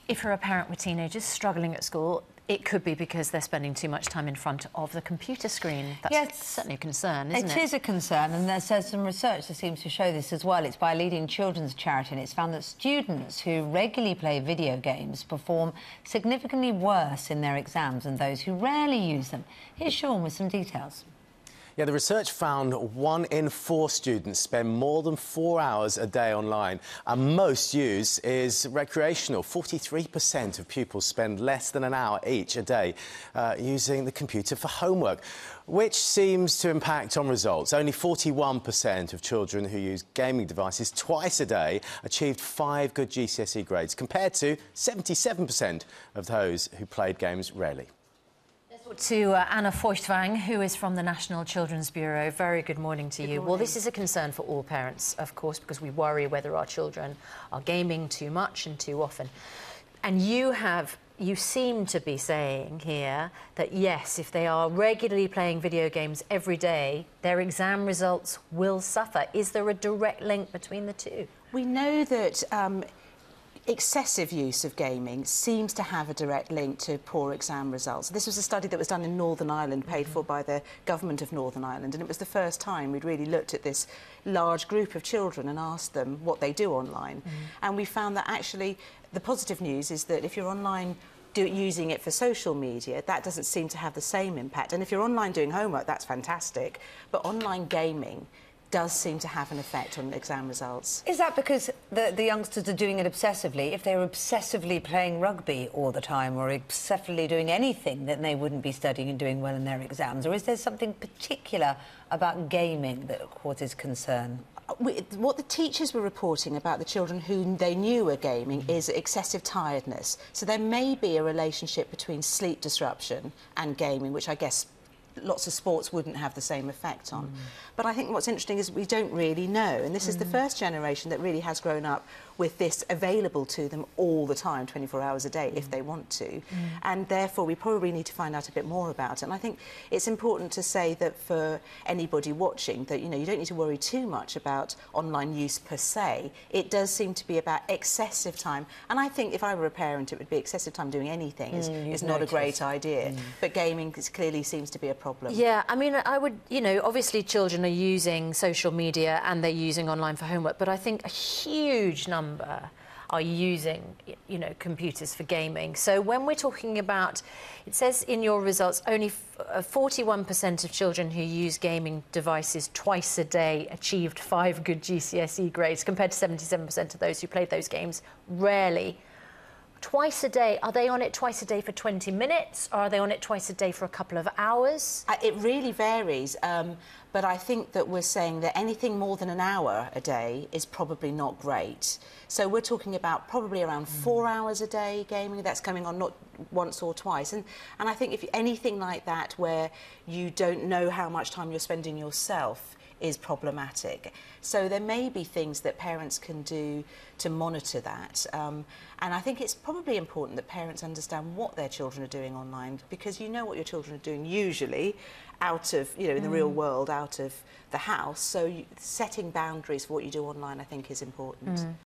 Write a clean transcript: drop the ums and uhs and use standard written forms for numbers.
If you're a parent with teenagers struggling at school, it could be because they're spending too much time in front of the computer screen. That's certainly a concern, isn't it? It is a concern, and there's some research that seems to show this as well. It's by a leading children's charity, and it's found that students who regularly play video games perform significantly worse in their exams than those who rarely use them. Here's Sean with some details. Yeah, the research found 1 in 4 students spend more than 4 hours a day online, and most use is recreational. 43% of pupils spend less than an hour each a day using the computer for homework, which seems to impact on results. Only 41% of children who use gaming devices twice a day achieved 5 good GCSE grades, compared to 77% of those who played games rarely. To Anna Feuchtwang, who is from the National Children's Bureau. Very good morning to you. Well, this is a concern for all parents, of course, because we worry whether our children are gaming too much and too often. And you seem to be saying here that, yes, if they are regularly playing video games every day, their exam results will suffer. Is there a direct link between the two? We know that excessive use of gaming seems to have a direct link to poor exam results. This was a study that was done in Northern Ireland, paid for by the government of Northern Ireland, and it was the first time we'd really looked at this large group of children and asked them what they do online. And we found that actually the positive news is that if you're online using it for social media, that doesn't seem to have the same impact. And if you're online doing homework, that's fantastic. But online gaming does seem to have an effect on exam results. Is that because the youngsters are doing it obsessively? If they were obsessively playing rugby all the time or obsessively doing anything, then they wouldn't be studying and doing well in their exams? Or is there something particular about gaming that causes concern? What the teachers were reporting about the children who they knew were gaming is excessive tiredness. So there may be a relationship between sleep disruption and gaming, which I guess lots of sports wouldn't have the same effect on. But I think what's interesting is we don't really know, and this is the first generation that really has grown up with this available to them all the time, 24 hours a day, if they want to. And therefore, we probably need to find out a bit more about it. And I think it's important to say that for anybody watching, that, you know, you don't need to worry too much about online use per se. It does seem to be about excessive time. And I think if I were a parent, it would be excessive time doing anything is not a great idea. But gaming clearly seems to be a problem. Yeah, I mean, I would, you know, obviously children are using social media and they're using online for homework, but I think a huge number are using, you know, computers for gaming. So when we're talking about, it says in your results, only 41% of children who use gaming devices twice a day achieved 5 good GCSE grades, compared to 77% of those who played those games rarely. Twice a day, are they on it twice a day for 20 minutes, or are they on it twice a day for a couple of hours? It really varies, but I think that we're saying that anything more than an hour a day is probably not great. So we're talking about probably around 4 hours a day gaming. That's coming on not once or twice. And I think if anything like that where you don't know how much time you're spending yourself is problematic. So there may be things that parents can do to monitor that. And I think it's probably important that parents understand what their children are doing online, because you know what your children are doing usually out of, you know, in the real world, out of the house. So setting boundaries for what you do online, I think, is important.